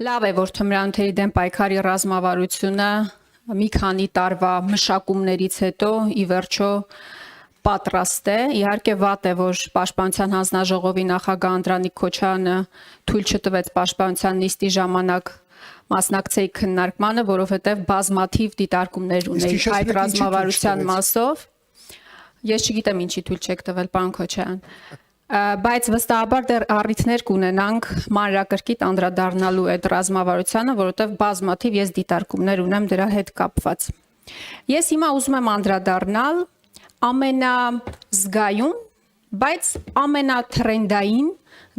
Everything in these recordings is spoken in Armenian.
Լավ է, որ թմրանյութերի դեմ պայքարի ռազմավարությունը մի քանի տարվա մշակումներից հետո ի վերջո պատրաստ է։ Իհարկե վատ է, որ Պաշտպանության հանձնաժողովի նախագահ Անդրանիկ Քոչարյանը թույլ չտվեց Պաշտպանության նիստի ժամանակ մասնակցեի քննարկմանը, որովհետև բազմաթիվ դիտարկումներ ունեի այդ ռազմավարության մասով։ Ես չգիտեմ ինչի թույլ չեք տվել, պարոն Քոչարյան, բայց վստահաբար դեռ առիթներ կունենանք մանրակրկիտ անդրադառնալու այդ ռազմավարությանը, որովհետև բազմաթիվ ես դիտարկումներ ունեմ դրա հետ կապված։ Ես հիմա ուզում եմ անդրադառնալ ամենազգայուն, բայց ամենաթրենդային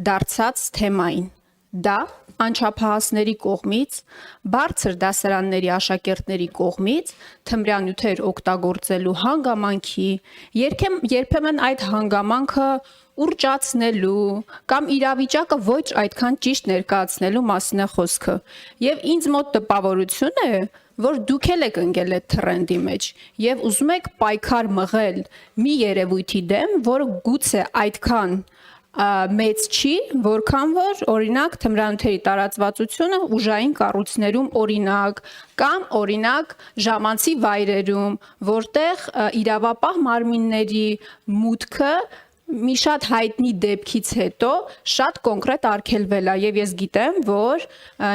դարձած թեմային։ Դա անչափահասների կողմից, բարձր դասարանների աշակերտների կողմից թմրանյութեր օգտագործելու հանգամանքի, երբեմն այդ հանգամանքը ուռճացնելու կամ իրավիճակը ոչ այդքան ճիշտ ներկայացնելու մասին է խոսքը։ Եվ ինձ մոտ տպավորություն է, որ դուք էլ եք ընկել այդ թրենդի մեջ եւ ուզում եք պայքար մղել մի երևույթի դեմ, որը գուցե այդքան մեծ չի, որքան որ օրինակ թմրանյութերի տարածվածությունը ուժային կառույցներում օրինակ կամ օրինակ ժամանցի վայրերում, որտեղ իրավապահ մարմինների մուտքը մի շատ հայտնի դեպքից հետո շատ կոնկրետ արգելվել է եւ ես գիտեմ, որ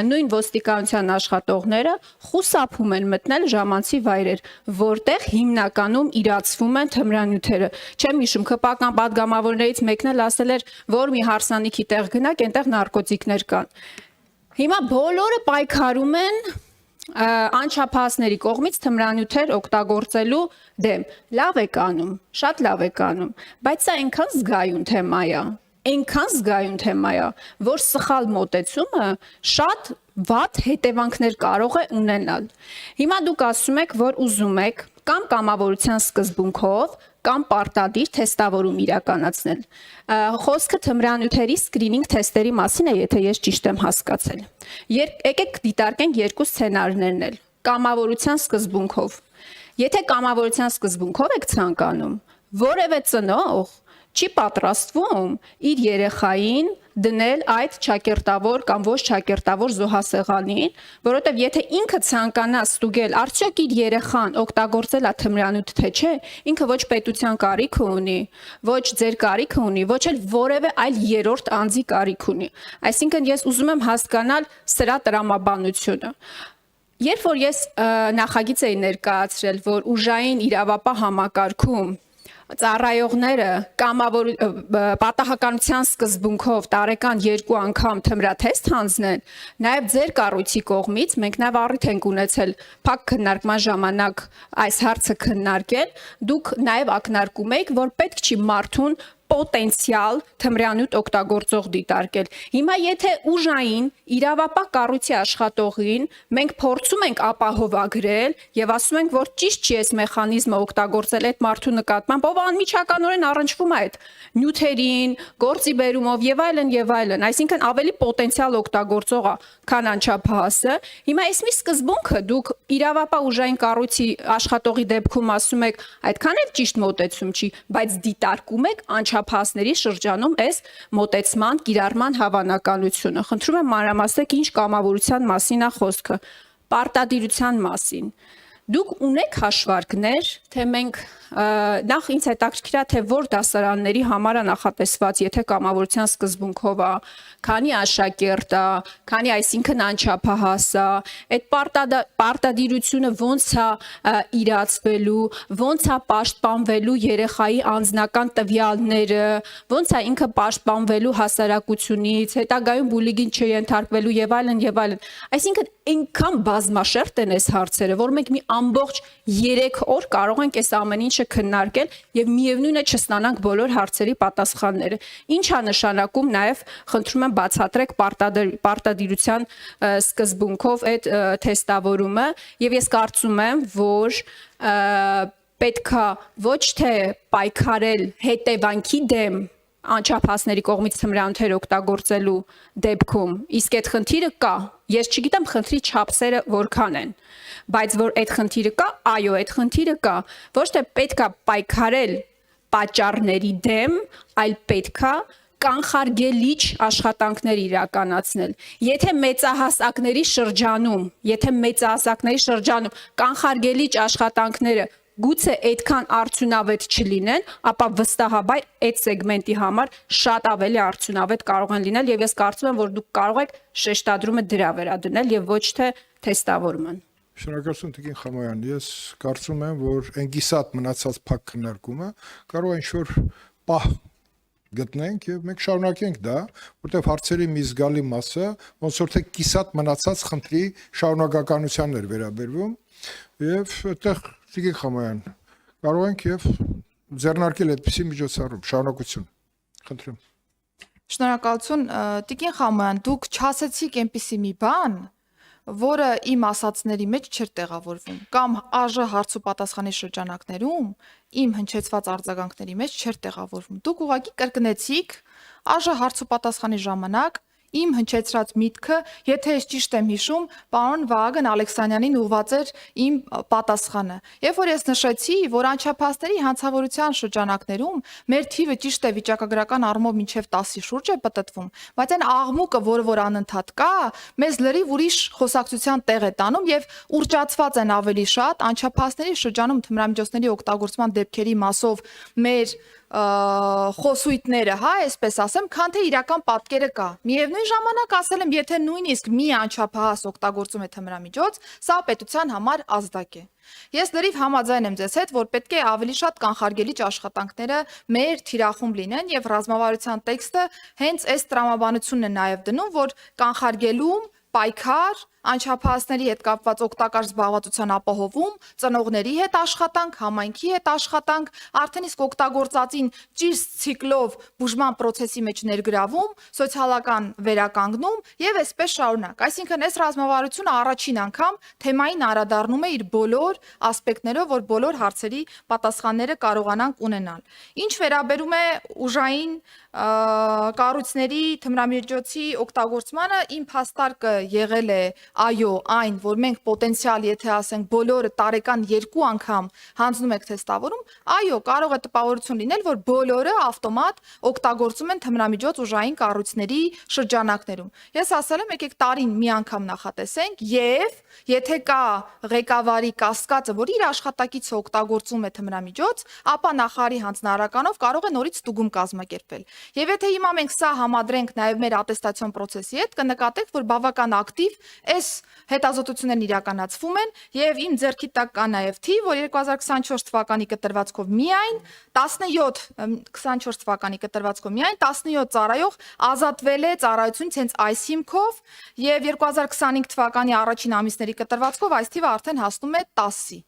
նույն ոստիկանության աշխատողները խուսափում են մտնել ժամանցի վայրեր, որտեղ հիմնականում իրացվում են թմրանյութերը։ Չեմ հիշում, ԿՊԱ-կան պատգամավորներից մեկն էլ ասել էր, որ մի հարսանիքի տեղ գնաք, այնտեղ նարկոտիկներ կան։ Հիմա բոլորը պայքարում են անչափահասների կողմից թմրանյութեր օգտագործելու դեմ։ Լավ եք անում, շատ լավ եք անում, բայց սա այնքան զգայուն թեմա է, որ սխալ մոտեցումը շատ վատ հետևանքներ կարող է ունենալ։ Հիմա դուք ասում եք, որ ուզում եք կամ կամավորության սկզբունքով կամ պարտադիր թեստավորում իրականացնել։ Խոսքը թմրանյութերի սկրինինգ թեստերի մասին է, եթե ես ճիշտ եմ հասկացել։ Եկեք դիտարկենք երկու սցենարներն էլ։ Կամավորության սկզբունքով։ Եթե կամավորության սկզբունքով եք ցանկանում, որևէ ծնող չի պատրաստվում իր երեխային դնել այդ ճակերտավոր կամ ոչ ճակերտավոր զոհասեղանին, որովհետև եթե ինքը ցանկանա ստուգել, արդյոք իր երեխան օգտագործել է թմրանյութ թե չէ, ինքը ոչ պետության կարիք ունի, ոչ ձեր կարիք ունի, ոչ էլ որևէ այլ երրորդ անձի կարիք ունի։ Այսինքն ես ուզում եմ հասկանալ սրա տրամաբանությունը։ Երբ որ ես նախագիծ էի ներկայացրել, որ ուժային իրավապահ համակարգում ծառայողները պատահականության սկզբունքով տարեկան 2 անգամ թմրաթեստ հանձնեն, նաև ձեր կառույցի կողմից մենք նաև առիթ ենք ունեցել փակ քննարկման ժամանակ այս հարցը քննարկել, դուք նաև ակնարկում եք, որ պետք չի մարդուն պոտենցիալ թմրանյութ օգտագործող դիտարկել։ Հիմա եթե ուժային իրավապահ կառույցի աշխատողին մենք փորձում ենք ապահովագրել եւ ասում ենք, որ ճիշտ չի այս մեխանիզմը օգտագործել այդ մարդու նկատմամբ, ով անմիջականորեն առնչվում է այդ նյութերին, գործի բերումով եւ այլն, այսինքն ավելի պոտենցիալ օգտագործող է, քան անչափահասը։ Հիմա այս մի սկզբունքը դուք իրավապահ ուժային կառույցի աշխատողի դեպքում ասում եք, այդքան էլ ճիշտ մոտեցում չի, բայց դիտարկում եք անչափահասների շրջանում այս մոտեցման կիրառման հավանականությունը։ Խնդրում եմ մանրամասնեք ինչ կամավորության մասին է խոսքը, պարտադիրության մասին։ Դուք ունեք հաշվարկներ, թե մենք նախ ինձ հետաքրքիր է, թե որ դասարանների համար է նախատեսված, եթե կամավորության սկզբունքով է, քանի աշակերտ է, քանի այսինքն անչափահաս է, այդ պարտադիրությունը ոնց է իրացվելու, ոնց է պաշտպանվելու երեխայի անձնական տվյալները, ոնց է ինքը պաշտպանվելու հասարակությունից, հետագայում բուլինգին չենթարկվելու եւ այլն։ Այսինքն այնքան բազմաշերտ են այս հարցերը, որ մենք մի ամբողջ 3 օր կարող ենք այս ամեն ինչը քննարկել եւ միևնույն է չստանանք բոլոր հարցերի պատասխանները։ Ինչ է նշանակում նաեւ խնդրում եմ բացատրեք պարտադիրության սկզբունքով այդ թեստավորումը եւ ես կարծում եմ, որ պետքա ոչ թե պայքարել հետևանքի դեմ անչափահասների կողմից թմրանյութեր օգտագործելու դեպքում, իսկ այդ խնդիրը կա։ Ես չգիտեմ խնդրի չափսերը որքան են, բայց որ այդ խնդիրը կա, այո, այդ խնդիրը կա։ Ոչ թե պետքա պայքարել պատճառների դեմ, այլ պետքա կանխարգելիչ աշխատանքներ իրականացնել։ Եթե մեծահասակների շրջանում կանխարգելիչ աշխատանքները գուցե այդքան արդյունավետ չլինեն, ապա վստահաբար այդ սեգմենտի համար շատ ավելի արդյունավետ կարող են լինել եւ ես կարծում եմ, որ դուք կարող եք շեշտադրումը դրա վերադնել եւ ոչ թե թեստավորման։ Շնորհակալություն Տիկին Խամոյան, ես կարծում եմ, որ այն գիսատ մնացած փակ քննարկումը կարող է ինչ-որ պահ գտնենք եւ մենք շարունակենք դա, որտեղ հարցերի մի զգալի մասը ոնց որ թե կիսատ մնացած խնդրի շարունակականությանն էր վերաբերվում եւ այդտեղ Տիկին Խամոյան կարող ենք եւ ձեռնարկել այդպիսի միջոցառում, շարունակություն։ Խնդրեմ։ Շնորհակալություն Տիկին Խամոյան, դուք չասեցիք այնպիսի մի բան, որը իմ ասածների մեջ չէր տեղավորվում, կամ ԱԺ հարց ու պատասխանի շրջանակներում իմ հնչեցված արձագանքների մեջ չէր տեղավորվում։ Դուք ուղղակի կրկնեցիք ԱԺ հարց ու պատասխանի ժամանակ իմ հնչեցրած միտքը, եթե ես ճիշտ եմ հիշում, պարոն Վահագն Ալեքսանյանին ուղղված էր իմ պատասխանը։ Երբ որ ես նշեցի, որ անչափահասների հանցավորության շրջանակներում մեր թիվը ճիշտ է վիճակագրական առումով մինչև 10-ի շուրջ է պտտվում, բայց այն աղմուկը, որ անընդհատ կա, մեզ լրիվ ուրիշ խոսակցության տեղ է տանում եւ ուռճացված են ավելի շատ անչափահասների շրջանում թմրամիջոցների օգտագործման դեպքերի մասով մեր խոսույթները, հա, այսպես ասեմ, քան թե իրական պատկերը կա։ Միևնույն ժամանակ ասել եմ, եթե նույնիսկ մի անչափահաս օգտագործում է թմրամիջոց, սա պետության համար ազդակ է։ Ես լրիվ համաձայն եմ ձեզ հետ, որ պետք է ավելի շատ կանխարգելիչ աշխատանքները մեր թիրախում լինեն եւ ռազմավարության տեքստը հենց այս տրամաբանությունն է նաեւ դնում, որ կանխարգելում, պայքար, անչափահասների հետ կապված օգտակար զբաղվածության ապահովում, ծնողների հետ աշխատանք, համայնքի հետ աշխատանք, արդեն իսկ օգտագործածին ճիշտ ցիկլով բուժման process-ի մեջ ներգրավում, սոցիալական վերականգնում եւ այսպես շարունակ։ Այսինքն այս ռազմավարությունը առաջին անգամ թեմային անդրադառնում է իր բոլոր ասպեկտներով, որ բոլոր հարցերի պատասխանները կարողանանք ունենալ։ Ինչ վերաբերում է ուժային կառույցների թմրամիջոցի օգտագործմանը, իմ փաստարկը եղել է այո, այն, որ մենք պոտենցիալ, եթե ասենք բոլորը տարեկան 2 անգամ հանձնում եք թեստավորում, այո, կարող է տպավորություն լինել, որ բոլորը ավտոմատ օգտագործում են թմրամիջոց ուժային կառույցների շրջանակներում։ Ես ասել եմ, եկեք տարին մի անգամ նախատեսենք եւ եթե կա ղեկավարի կասկածը, որ իր աշխատակիցը օգտագործում է թմրամիջոց, ապա նախարարի հանձնարարականով կարող է նորից ստուգում կազմակերպել։ Եվ եթե հիմա մենք սա համադրենք նաեւ մեր ատեստացիոն process-ի հետ, կնկատենք, որ բավական ակտիվ այս հետազոտություններն իրականացվում են եւ իմ ձեռքի տակ կա նաեւ թիվ, որ 2024 թվականի կտրվածքով միայն 17 ծառայող ազատվել է ծառայությունից հենց այս հիմքով եւ 2025 թվականի առաջին ամիսների կտրվածքով այս թիվը արդեն հասնում է 10-ի։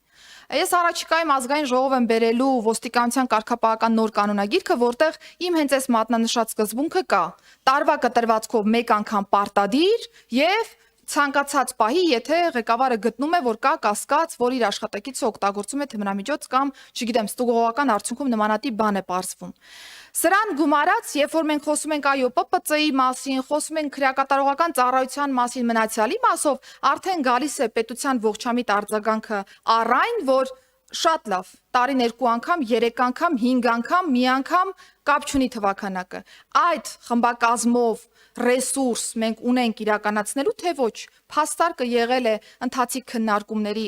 Ես առաջիկայում ազգային ժողով եմ բերելու ոստիկանության կարգապահական նոր կանոնագիրքը, որտեղ իմ հենց այս մատնանշած սկզբունքը կա։ Տարվա կտրվածքով մեկ անգամ պարտադիր եւ ցանկացած պահի, եթե ղեկավարը գտնում է, որ կա կասկած, որ իր աշխատակիցը օգտագործում է թմրամիջոց կամ, չգիտեմ, ստուգողական արդյունքում նմանատիպ բան է պարզվում։ Սրան գումարած, երբ որ մենք խոսում ենք այո ՊՊՑ-ի մասին, խոսում ենք քրեակատարողական ծառայության մասին, մնացյալի մասով, արդեն գալիս է պետության ողջամիտ արձագանքը առ այն, որ շատ լավ, տարին 2 անգամ, 3 անգամ, 5 անգամ, մի անգամ կապ չունի թվականակը։ Այդ խմբակազմով ռեսուրս մենք ունենք իրականացնելու, թե ոչ, փաստարկը եղել է ընթացիկ քննարկումների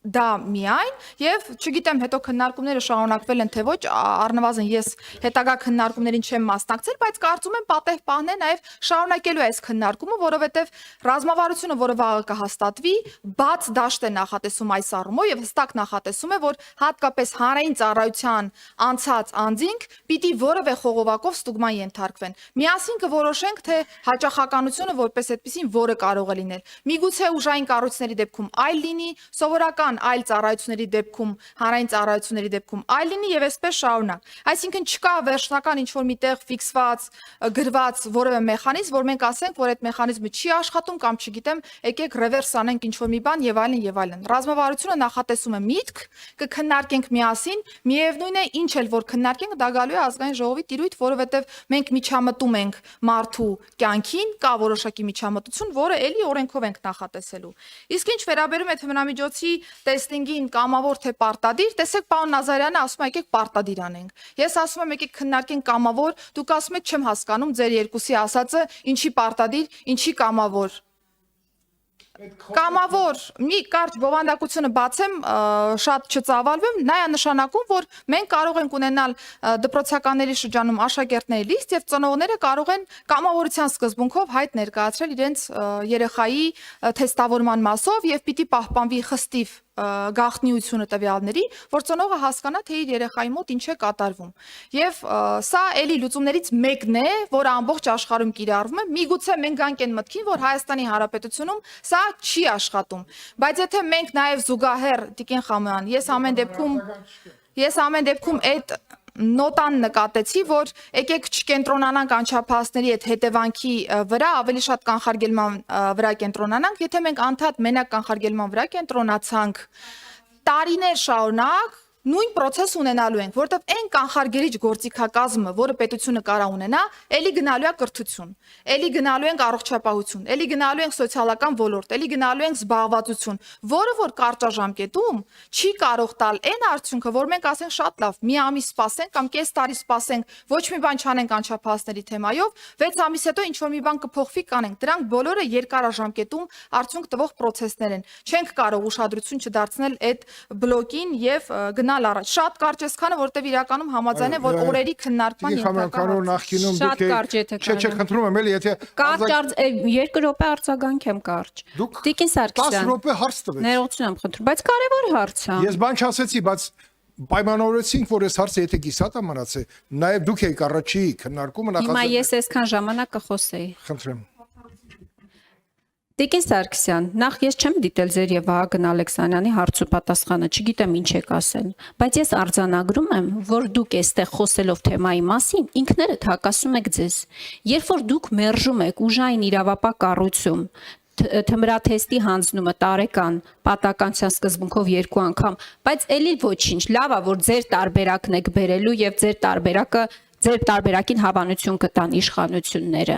դա միայն եւ չգիտեմ հետո քննարկումները շարունակվել են թե ոչ, առնվազն ես հետագա քննարկումներին չեմ մասնակցել, բայց կարծում եմ պատեհ պահն է նաեւ շարունակելու այս քննարկումը, որովհետեւ ռազմավարությունը, որը վաղը կհաստատվի, բաց դաշտ է նախատեսում այս առումով եւ հստակ նախատեսում է, որ հատկապես հանրային ծառայության անցած անձինք պիտի որևէ խողովակով ստուգման ենթարկվեն։ Միասին կորոշենք, թե հաճախականությունը որպես այդպեսին որը կարող է լինել։ Միգուցե ուժային կառույցների դեպքում այլ լինի, սովորական այլ ծառայությունների դեպքում, հանրային ծառայությունների դեպքում այլ լինի եւ այսպես շարունակ։ Այսինքն չկա վերջնական ինչ որ միտեղ ֆիքսված, գրված որևէ մեխանիզմ, որ մենք ասենք, որ այդ մեխանիզմը չի աշխատում կամ չգիտեմ, եկեք ռևերս անենք ինչ որ մի բան եւ այլն եւ այլն։ Ռազմավարությունը նախատեսում է միտք, կքննարկենք միասին, միևնույն է, ինչ էլ որ քննարկենք, դա գալու է ազգային ժողովի տիրույթ, որովհետեւ մենք միջամտում ենք մարդու կյանքին, կա որոշակի միջամտություն, որը էլի օրենքով ենք նախատեսելու։ Իսկ ինչ վերաբերում է թմրամիջոցի տեստինգին կամավոր թե պարտադիր, տեսեք պարոն Նազարյանը ասում է եկեք պարտադիր անենք։ Ես ասում եմ եկեք քննարկենք կամավոր, դուք ասում եք չեմ հասկանում ձեր երկուսի ասածը, ինչի պարտադիր, ինչի կամավոր։ Կամավոր մի կարճ բովանդակությունը բացեմ, շատ չծավալվեմ, նա է նշանակում, որ մենք կարող ենք ունենալ դպրոցականների շրջանում աշակերտների լիստ եւ ծնողները կարող են կամավորության սկզբունքով հայտ ներկայացրել իրենց երեխայի թեստավորման մասով եւ պիտի պահպանվի խստիվ գաղտնիությունը տվյալների, որ ծնողը հասկանա, թե իր երեխայի մոտ ինչ է կատարվում։ Եվ սա էլի լուծումներից մեկն է, որը ամբողջ աշխարհում կիրառվում է։ Միգուցե մենք գանք այն մտքին, որ Հայաստանի Հանրապետությունում սա չի աշխատում։ Բայց եթե մենք նաև զուգահեռ Տիկին Խամոյան, ես ամեն դեպքում այդ նոտան նկատեցի, որ եկեք չկենտրոնանանք անչափահասների այդ հետևանքի վրա, ավելի շատ կանխարգելման վրա կենտրոնանանք, եթե մենք անդադ մենակ կանխարգելման վրա կենտրոնացանք, տարիներ շարունակ նույն process ունենալու ենք, որտեղ այն կանխարգելիչ գործիքակազմը, որը պետությունը կարա ունենա, էլի գնալու է կրթություն, էլի գնալու ենք առողջապահություն, էլի գնալու ենք սոցիալական ոլորտ, էլի գնալու ենք զբաղվածություն, որը որ կարճաժամկետում չի կարող տալ այն արդյունքը, որ մենք ասենք շատ լավ, մի ամիս սպասենք կամ կես տարի սպասենք, ոչ մի բան չանենք անչափահասների թեմայով, 6 ամիս հետո ինչ որ մի բան կփոխվի կանենք։ Դրանք բոլորը երկարաժամկետում արդյունք տվող process-ներ են։ Չենք կարող ուշադրություն չդարձնել այդ բլոկին եւ գնալ առաջ։ Շատ կարճ է սքանը, որտեվ իրականում համաձայն է, որ օրերի քննարկման Շատ կարճ եթե Չէ, խնդրում եմ, էլի եթե Կարճ 2 րոպե արձագանք եմ կարճ։ Տիկին 10 Սարգսյան, րոպե հարց տվեք։ ներողություն եմ խնդրում, բայց կարևոր հարց է։ Ես բան չասեցի, բայց պայմանավորեցինք, որ այս հարցը եթե կիսատ է մնացել, նաև դուք եք առաջի քննարկումը Հիմա ես այսքան ժամանակ կխոսեի։ Խնդրեմ։ Տիկին Սարգսյան, նախ ես չեմ դիտել ձեր եւ Վահագն Ալեքսանյանի հարց ու պատասխանը, չգիտեմ ինչ եք ասել, բայց ես արձանագրում եմ, որ դուք այստեղ խոսելով թեմայի մասին ինքներդ հակասում եք ձեզ։ Երբ որ դուք մերժում եք ուժային իրավապահ կառույցում թմրաթեստի հանձնումը տարեկան պատականության սկզբունքով 2 անգամ, բայց էլի ոչինչ, լավ է, որ ձեր տարբերակն եք բերելու եւ ձեր տարբերակին հավանություն կտան իշխանությունները։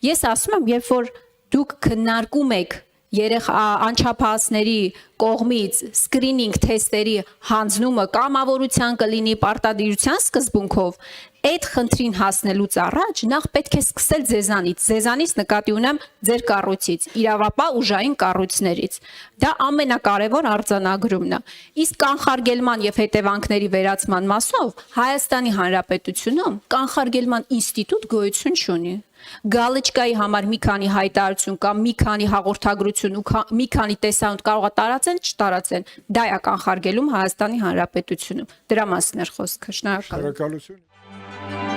Ես ասում եմ, երբ որ դուք քննարկում եք անչափահասների կողմից սկրինինգ թեստերի հանձնումը կամավորության կլինի պարտադիրության սկզբունքով, այդ խնդրին հասնելուց առաջ նախ պետք է սկսել ձեզանից նկատի ունեմ ձեր կառույցից, իրավապահ ուժային կառույցներից։ Դա ամենակարևոր արձանագրումն է։ Իսկ կանխարգելման եւ հետևանքների վերացման մասով Հայաստանի Հանրապետությունում կանխարգելման ինստիտուտ գոյություն չունի։ Գալիչկայի համար մի քանի հայտարարություն կամ մի քանի հաղորդագրություն ու մի քանի տեսանյութ կարող է տարածեն, չտարածեն։ Դա է կանխարգելում Հայաստանի Հանրապետությունում։ Դրա մասին էր խոսքը։ Շնորհակալ եմ։ Շնորհակալություն։